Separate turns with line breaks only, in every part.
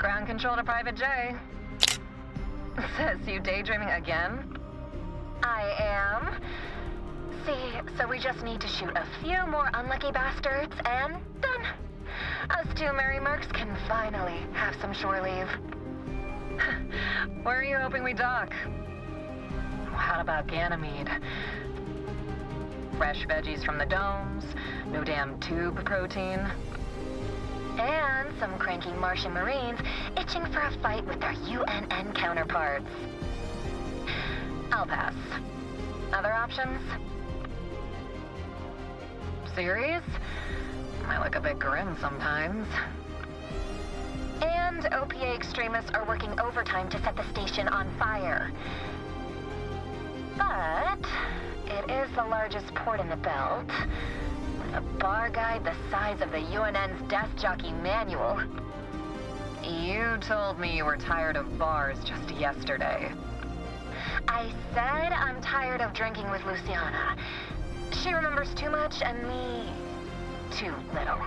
Ground control to Private J. Says you daydreaming again? I am. See, so we just need to shoot a few more unlucky bastards, and done. Us two merry mercs can finally have some shore leave. Where are you hoping we dock? How about Ganymede? Fresh veggies from the domes, no damn tube protein. And some cranky Martian Marines itching for a fight with their UNN counterparts. I'll pass. Other options? Series? Might look a bit grim sometimes. And OPA extremists are working overtime to set the station on fire. But it is the largest port in the belt, with a bar guide the size of the UNN's death jockey manual. You told me you were tired of bars just yesterday. I said I'm tired of drinking with Luciana. She remembers too much and me too little.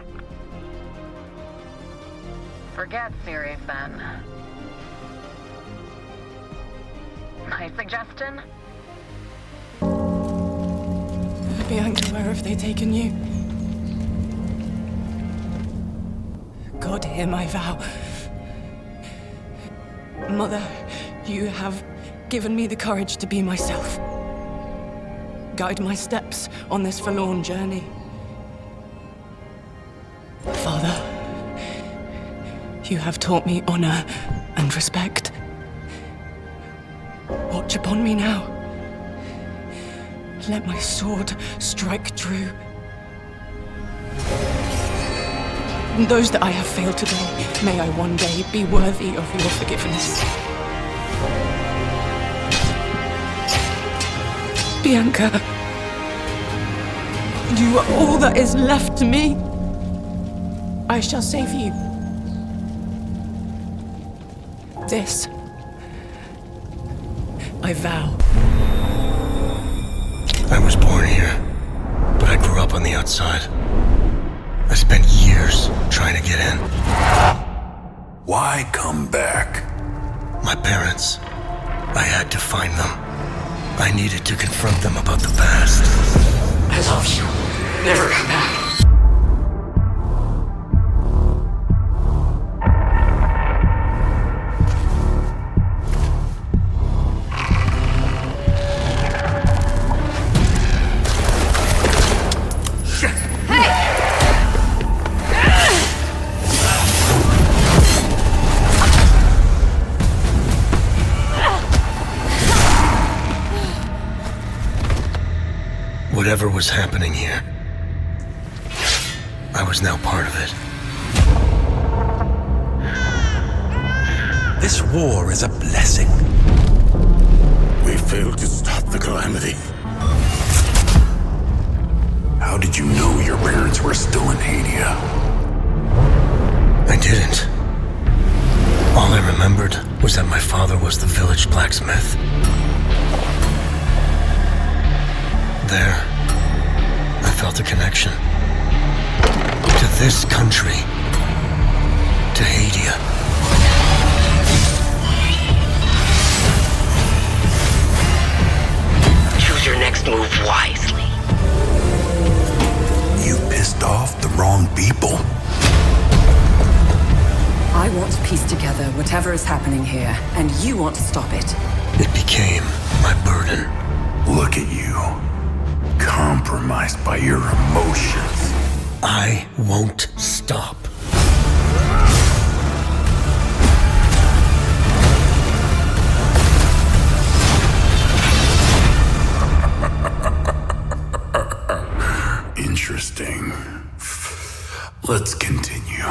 Forget series then. My suggestion?
Bianca, where have they taken you? God, hear my vow. Mother, you have given me the courage to be myself. Guide my steps on this forlorn journey. Father, you have taught me honor and respect. Watch upon me now. Let my sword strike true. And those that I have failed today, may I one day be worthy of your forgiveness. Bianca, you are all that is left to me. I shall save you. This, I vow.
I was born here, but I grew up on the outside. I spent years trying to get in.
Why come back?
My parents. I had to find them. I needed to confront them about the past.
I love you. Never come back.
Whatever was happening here, I was now part of it.
This war is a blessing. We failed to stop the calamity. How did you know your parents were still in Hadia?
I didn't. All I remembered was that my father was the village blacksmith. There, I felt a connection. To this country. To Hadia.
Choose your next move wisely.
You pissed off the wrong people.
I want to piece together whatever is happening here, and you want to stop it.
It became my burden.
Look at you. Compromised by your emotions.
I won't stop.
Interesting. Let's continue.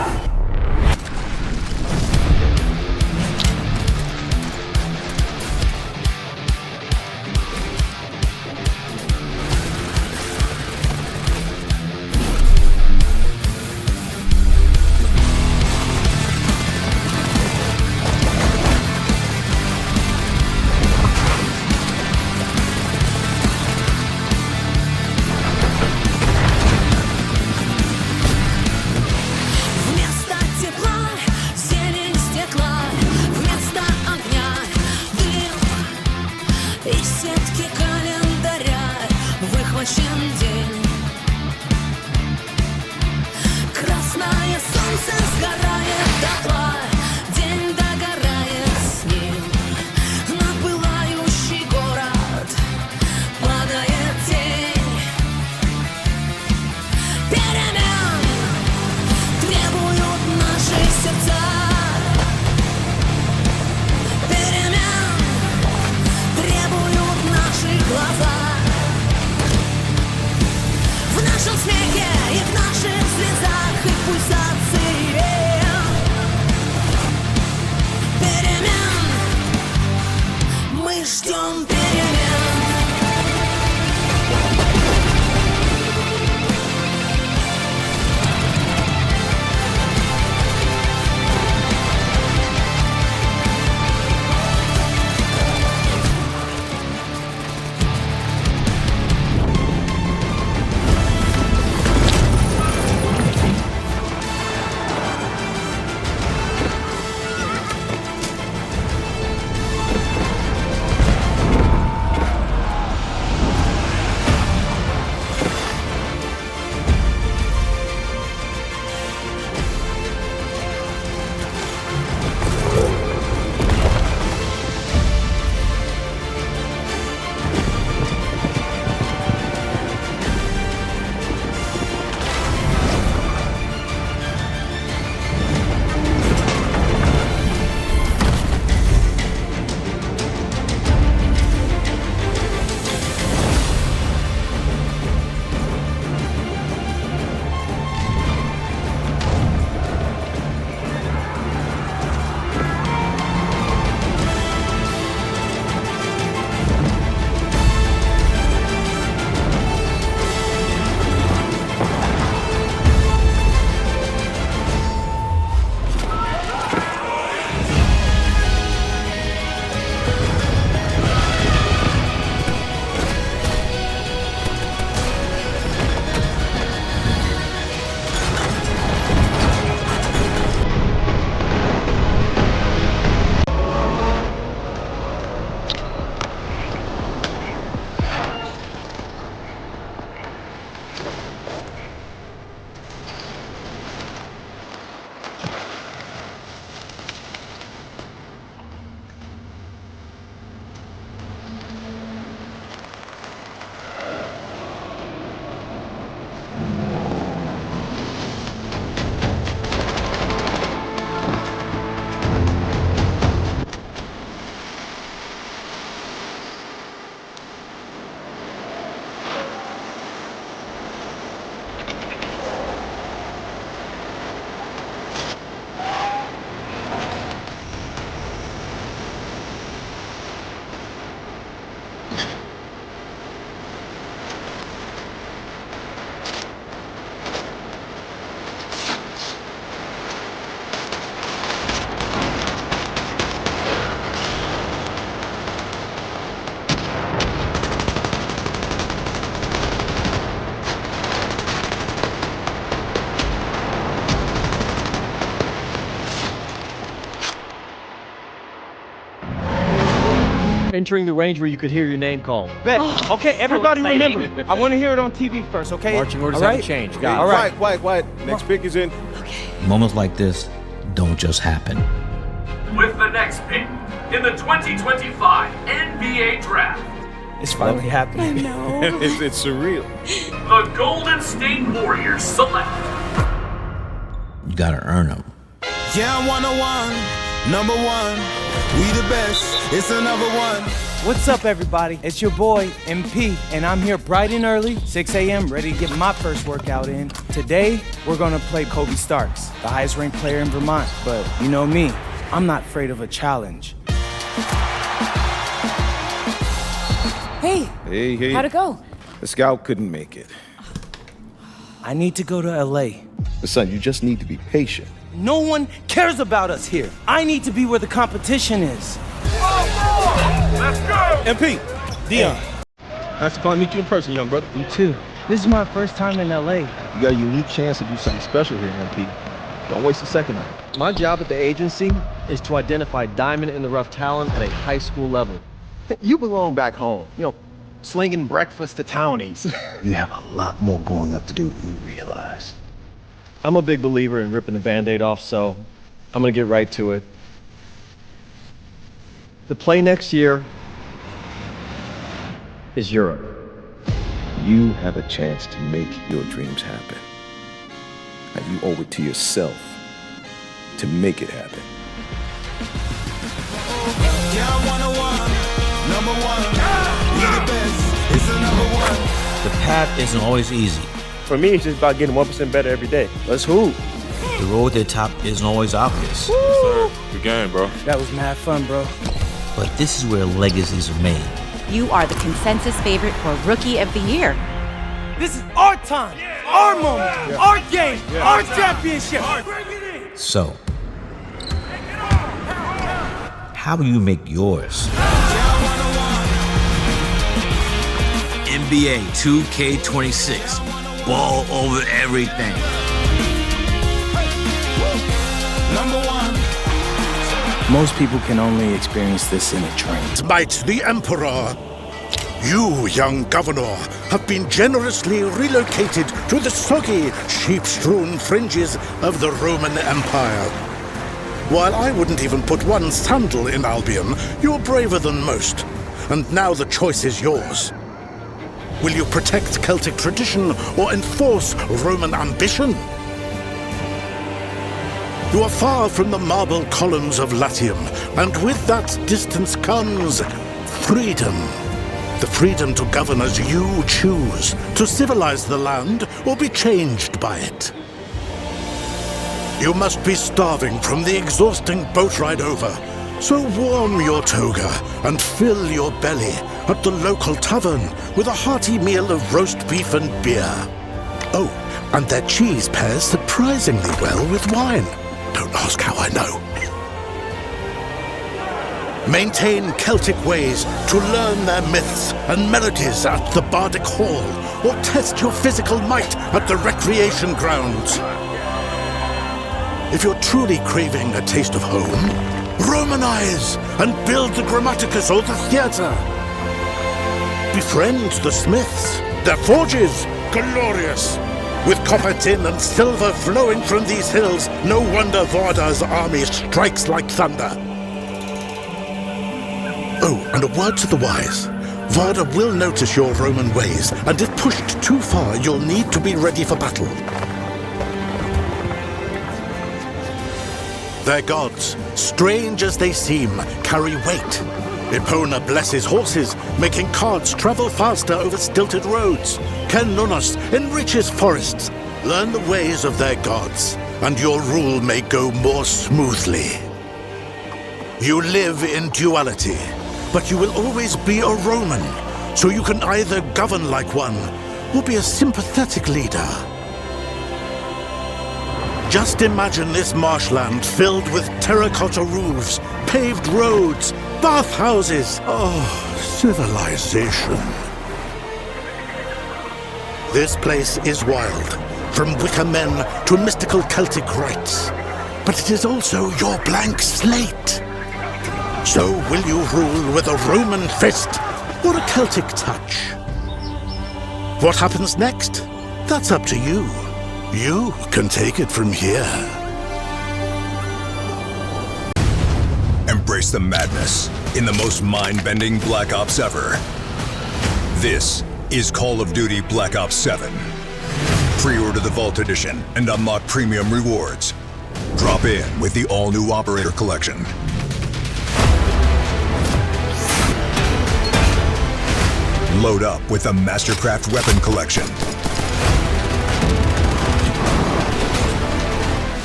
entering the range where you could hear your name called.
Bet. Okay, everybody remember. I want to hear it on TV first, okay?
Marching orders haven't changed. Got it.
All right.
Quiet. Next pick is in.
Moments like this don't just happen.
With the next pick in the 2025 NBA Draft.
It's finally happening.
I know.
It's surreal.
The Golden State Warriors select.
You gotta earn them.
Yeah, I'm 101, number one. We the best, it's another one.
What's up, everybody? It's your boy, MP, and I'm here bright and early, 6 a.m., ready to get my first workout in. Today, we're gonna play Kobe Starks, the highest ranked player in Vermont. But you know me, I'm not afraid of a challenge.
Hey,
Hey.
how'd it go?
The scout couldn't make it.
I need to go to LA.
But son, you just need to be patient.
No one cares about us here. I need to be where the competition is.
Let's go!
MP, Dion.
Nice to finally meet you in person, young brother.
You too. This is my first time in LA.
You got a unique chance to do something special here, MP. Don't waste a second on it.
My job at the agency is to identify diamond in the rough talent at a high school level.
You belong back home. You know, slinging breakfast to townies.
You have a lot more growing up to do than you realize.
I'm a big believer in ripping the Band-Aid off, so I'm gonna get right to it. The play next year is Europe.
You have a chance to make your dreams happen. And you owe it to yourself to make it happen.
Yeah, I'm 101, number one. We the best, it's another one.
The path isn't always easy.
For me, it's just about getting 1% better every day. Let's hoop.
The road to the top isn't always obvious.
Good game, bro.
That was mad fun, bro.
But this is where legacies are made.
You are the consensus favorite for Rookie of the Year.
This is our time, our moment, our game, our championship.
So, how do you make yours? NBA 2K26. Ball over everything.
Number one.
Most people can only experience this in a dream.
Might the Emperor. You, young governor, have been generously relocated to the soggy, sheep-strewn fringes of the Roman Empire. While I wouldn't even put one sandal in Albion, you're braver than most. And now the choice is yours. Will you protect Celtic tradition or enforce Roman ambition? You are far from the marble columns of Latium, and with that distance comes freedom. The freedom to govern as you choose, to civilize the land or be changed by it. You must be starving from the exhausting boat ride over, so warm your toga and fill your belly at the local tavern with a hearty meal of roast beef and beer. Oh, and their cheese pairs surprisingly well with wine. Don't ask how I know. Maintain Celtic ways to learn their myths and melodies at the Bardic Hall, or test your physical might at the recreation grounds. If you're truly craving a taste of home, Romanize and build the Grammaticus or the theatre. Befriend the smiths, their forges glorious. With copper, tin, and silver flowing from these hills, no wonder Varda's army strikes like thunder. Oh, and a word to the wise. Varda will notice your Roman ways, and if pushed too far, you'll need to be ready for battle. Their gods, strange as they seem, carry weight. Epona blesses horses, making carts travel faster over stilted roads. Ken Nunos enriches forests. Learn the ways of their gods, and your rule may go more smoothly. You live in duality, but you will always be a Roman, so you can either govern like one, or be a sympathetic leader. Just imagine this marshland filled with terracotta roofs, paved roads, bathhouses. Oh, civilization. This place is wild, from wicker men to mystical Celtic rites. But it is also your blank slate. So will you rule with a Roman fist or a Celtic touch? What happens next? That's up to you. You can take it from here.
Embrace the madness in the most mind-bending Black Ops ever. This is Call of Duty Black Ops 7. Pre-order the Vault Edition and unlock premium rewards. Drop in with the all-new Operator Collection. Load up with the Mastercraft Weapon Collection.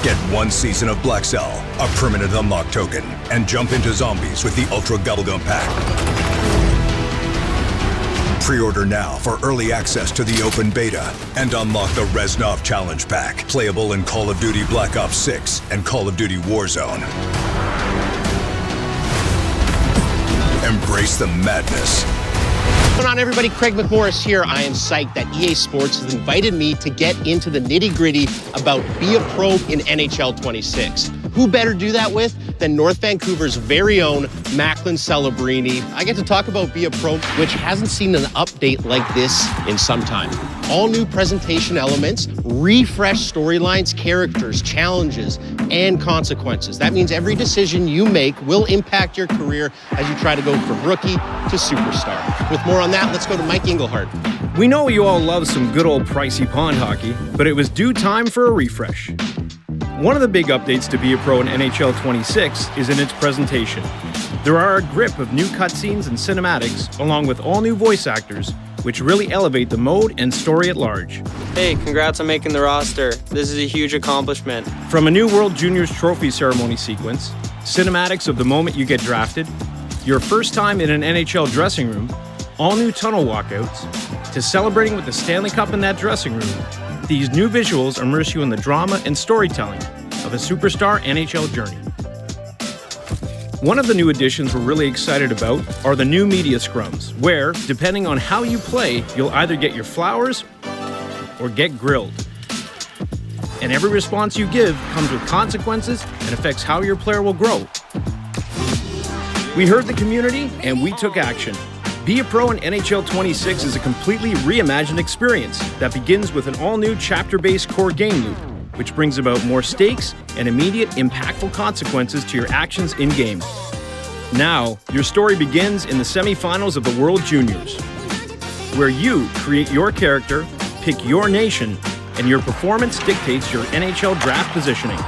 Get 1 season of Black Cell, a permanent unlock token, and jump into zombies with the Ultra Bubblegum Pack. Pre-order now for early access to the open beta and unlock the Reznov Challenge Pack, playable in Call of Duty Black Ops 6 and Call of Duty Warzone. Embrace the madness.
What's going on, everybody? Craig McMorris here. I am psyched that EA Sports has invited me to get into the nitty-gritty about Be a Pro in NHL 26. Who better do that with than North Vancouver's very own Macklin Celebrini? I get to talk about Be a Pro, which hasn't seen an update like this in some time. All new presentation elements, refreshed storylines, characters, challenges, and consequences. That means every decision you make will impact your career as you try to go from rookie to superstar. With more on that, let's go to Mike Engelhardt.
We know you all love some good old pricey pond hockey, but it was due time for a refresh. One of the big updates to Be a Pro in NHL 26 is in its presentation. There are a grip of new cutscenes and cinematics, along with all new voice actors, which really elevate the mode and story at large.
Hey, congrats on making the roster. This is a huge accomplishment.
From a new World Juniors trophy ceremony sequence, cinematics of the moment you get drafted, your first time in an NHL dressing room, all new tunnel walkouts, to celebrating with the Stanley Cup in that dressing room, these new visuals immerse you in the drama and storytelling of a superstar NHL journey. One of the new additions we're really excited about are the new media scrums, where, depending on how you play, you'll either get your flowers or get grilled. And every response you give comes with consequences and affects how your player will grow. We heard the community and we took action. Be a Pro in NHL 26 is a completely reimagined experience that begins with an all-new chapter-based core game loop, which brings about more stakes and immediate, impactful consequences to your actions in-game. Now, your story begins in the semifinals of the World Juniors, where you create your character, pick your nation, and your performance dictates your NHL draft positioning.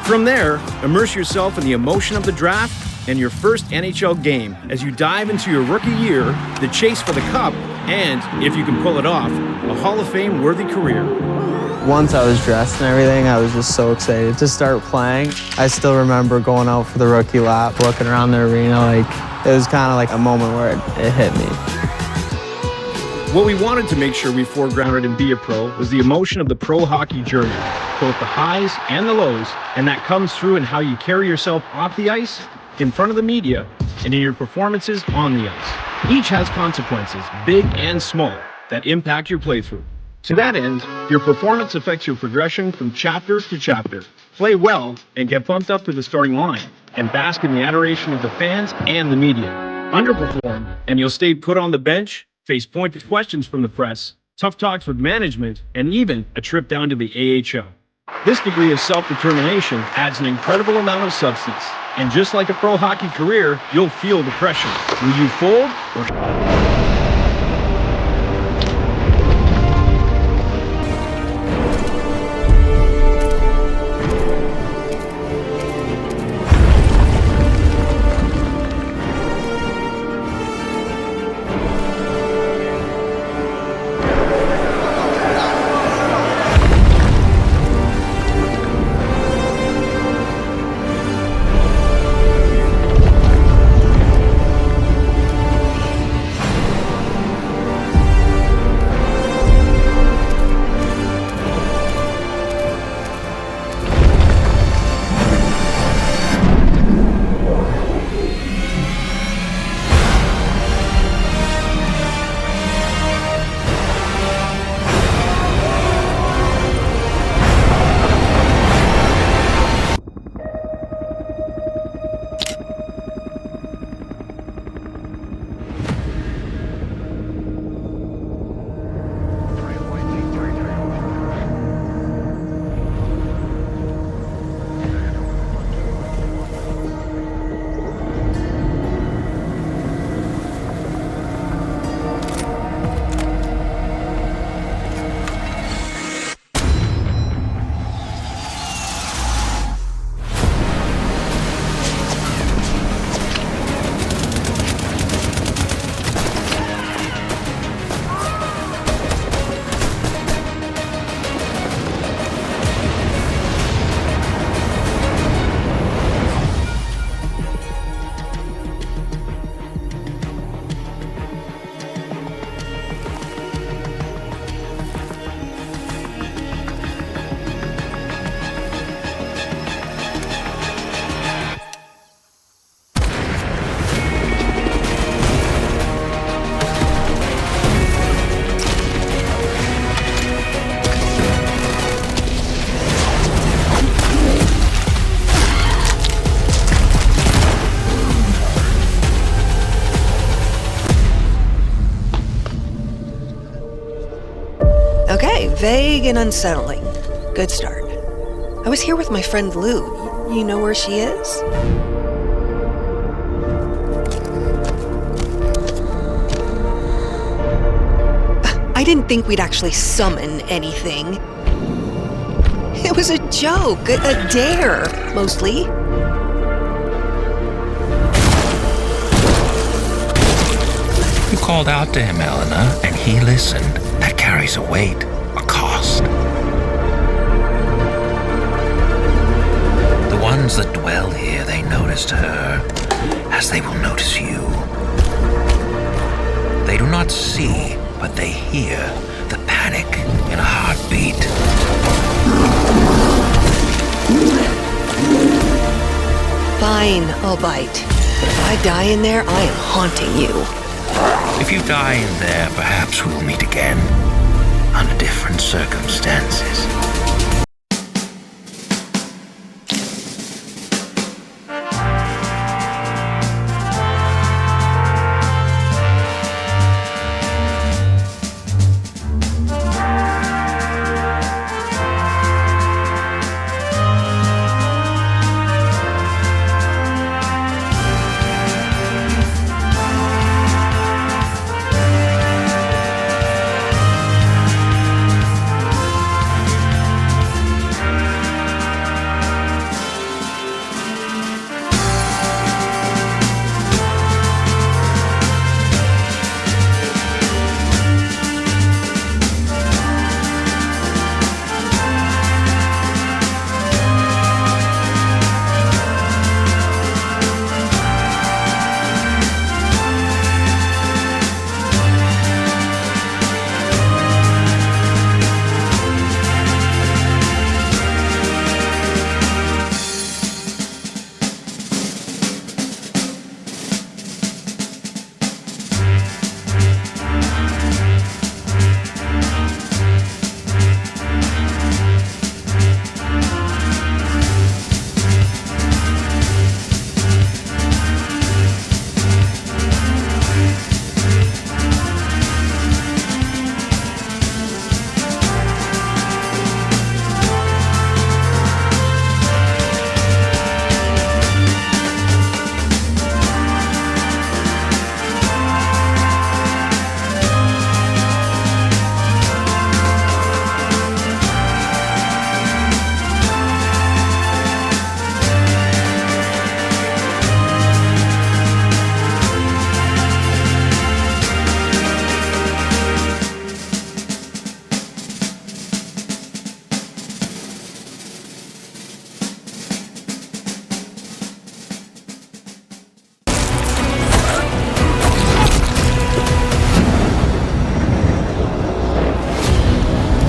From there, immerse yourself in the emotion of the draft and your first NHL game as you dive into your rookie year, the chase for the cup, and, if you can pull it off, a Hall of Fame-worthy career.
Once I was dressed and everything, I was just so excited to start playing. I still remember going out for the rookie lap, looking around the arena, it was kind of like a moment where it hit me.
What we wanted to make sure we foregrounded in Be a Pro was the emotion of the pro hockey journey, both the highs and the lows, and that comes through in how you carry yourself off the ice, in front of the media, and in your performances on the ice. Each has consequences, big and small, that impact your playthrough. To that end, your performance affects your progression from chapter to chapter. Play well and get bumped up to the starting line, and bask in the adoration of the fans and the media. Underperform, and you'll stay put on the bench, face pointed questions from the press, tough talks with management, and even a trip down to the AHL. This degree of self-determination adds an incredible amount of substance. And just like a pro hockey career, you'll feel the pressure. Will you fold or...
vague and unsettling. Good start. I was here with my friend Lou. You know where she is? I didn't think we'd actually summon anything. It was a joke, a dare, mostly.
You called out to him, Eleanor, and he listened. That carries a weight, a cost. The ones that dwell here, they noticed her, as they will notice you. They do not see, but they hear the panic in a heartbeat.
Fine, I'll bite. But if I die in there, I am haunting you.
If you die in there, perhaps we'll meet again, under different circumstances.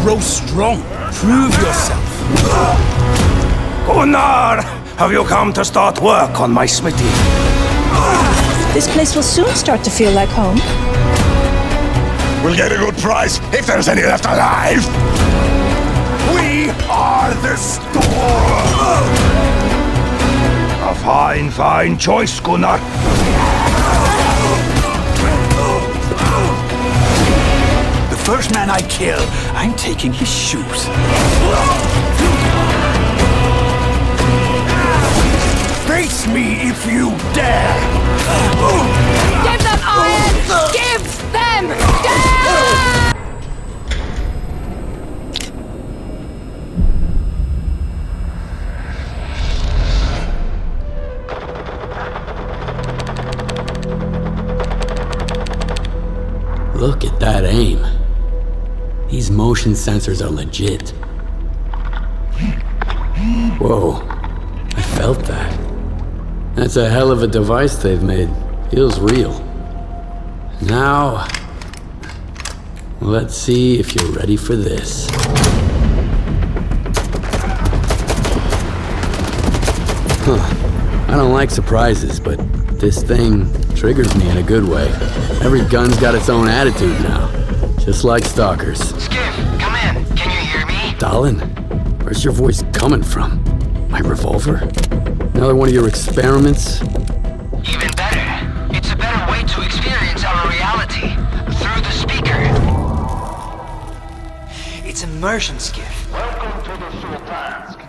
Grow strong. Prove yourself.
Gunnar, have you come to start work on my smithy?
This place will soon start to feel like home.
We'll get a good price if there's any left alive. We are the store. A fine, fine choice, Gunnar.
The first man I kill, I'm taking his shoes. Face me if you dare!
Give them iron! Give them death!
Look at that aim. These motion sensors are legit. Whoa, I felt that. That's a hell of a device they've made. Feels real. Now, let's see if you're ready for this. Huh. I don't like surprises, but this thing triggers me in a good way. Every gun's got its own attitude now. Just like stalkers.
Skiff, come in. Can you hear me?
Stalin, where's your voice coming from? My revolver? Another one of your experiments?
Even better. It's a better way to experience our reality. Through the speaker.
It's immersion skiff.
Welcome to the Sultansk.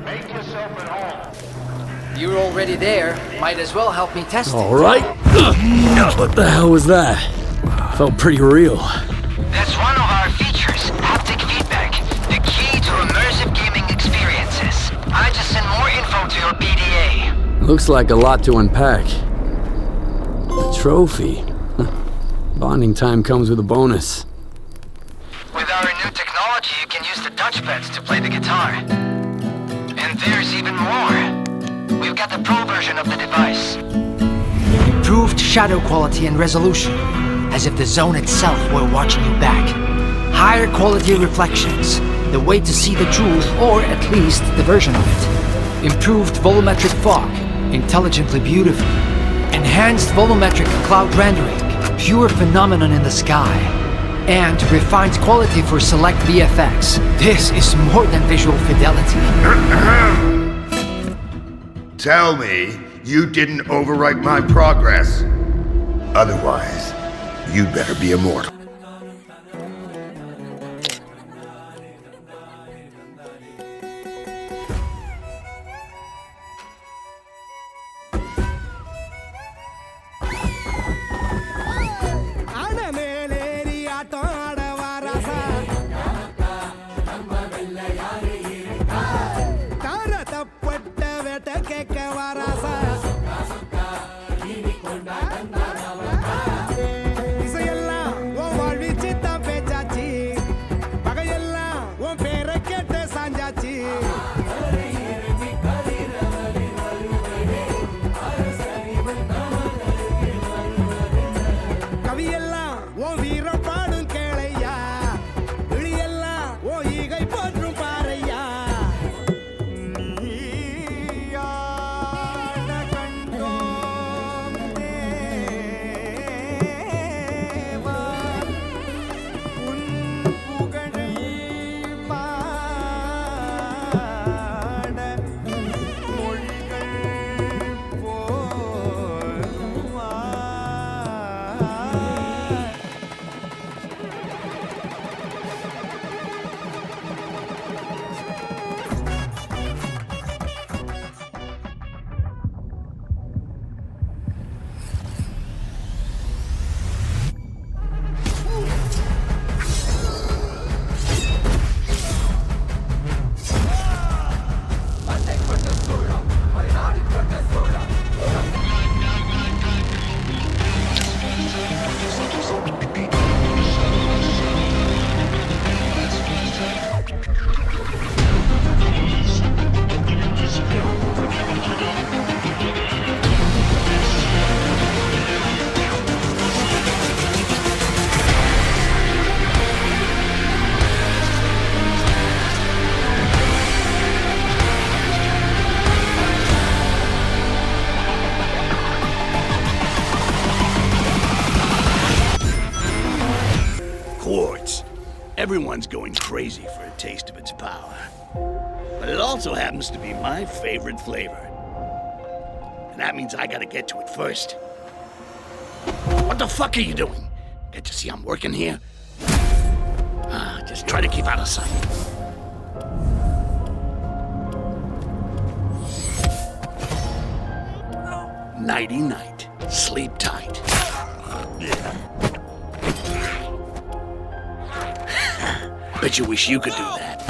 Make yourself at home.
You're already there. Might as well help me test it.
All right. What the hell was that? Felt pretty real.
That's one of our features, haptic feedback. The key to immersive gaming experiences. I just sent more info to your PDA.
Looks like a lot to unpack. A trophy. Bonding time comes with a bonus.
With our new technology, you can use the touchpads to play the guitar. And there's even more. We've got the pro version of the device.
Improved shadow quality and resolution, as if the zone itself were watching you back. Higher quality reflections, the way to see the truth, or at least the version of it. Improved volumetric fog, intelligently beautiful. Enhanced volumetric cloud rendering, pure phenomenon in the sky. And refined quality for select VFX. This is more than visual fidelity.
Tell me you didn't overwrite my progress. Otherwise, you better be immortal.
Everyone's going crazy for a taste of its power. But it also happens to be my favorite flavor. And that means I gotta get to it first. What the fuck are you doing? Can't you see I'm working here? Just try to keep out of sight. Nighty-night. Sleep tight. Bet you wish you could do that.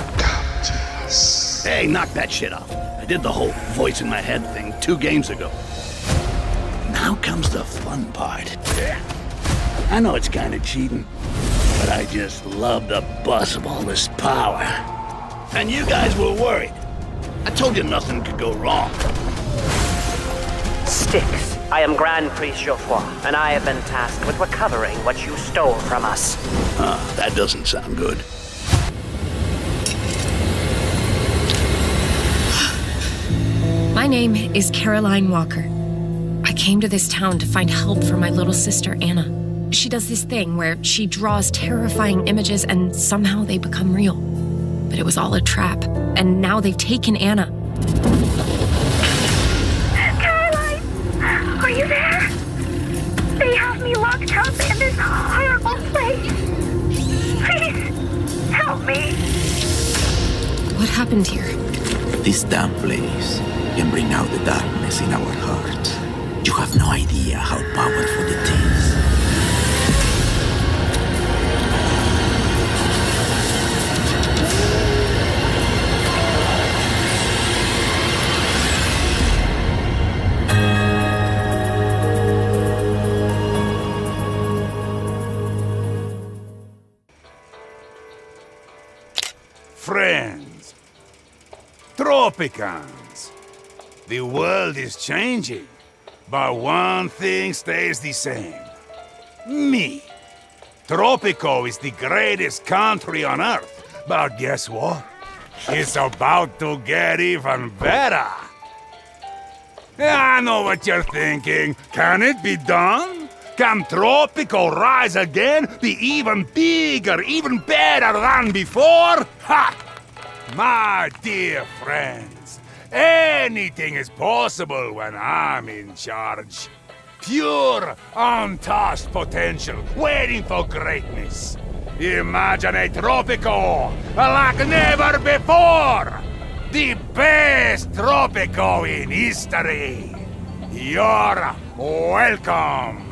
Hey, knock that shit off. I did the whole voice in my head thing 2 games ago. Now comes the fun part. I know it's kind of cheating, but I just love the buzz of all this power. And you guys were worried. I told you nothing could go wrong.
Styx, I am Grand Priest Geoffroy, and I have been tasked with recovering what you stole from us.
That doesn't sound good.
My name is Caroline Walker. I came to this town to find help for my little sister, Anna. She does this thing where she draws terrifying images and somehow they become real. But it was all a trap, and now they've taken Anna.
Caroline! Are you there? They have me locked up in this horrible place. Please, help me.
happened here?
This damn place can bring out the darkness in our hearts. You have no idea how powerful it is.
Friends, Tropicans, the world is changing, but one thing stays the same. Me. Tropico is the greatest country on Earth, but guess what? It's about to get even better. I know what you're thinking. Can it be done? Can Tropico rise again, be even bigger, even better than before? Ha! My dear friends, anything is possible when I'm in charge. Pure, untouched potential, waiting for greatness. Imagine a Tropico like never before! The best Tropico in history! You're welcome!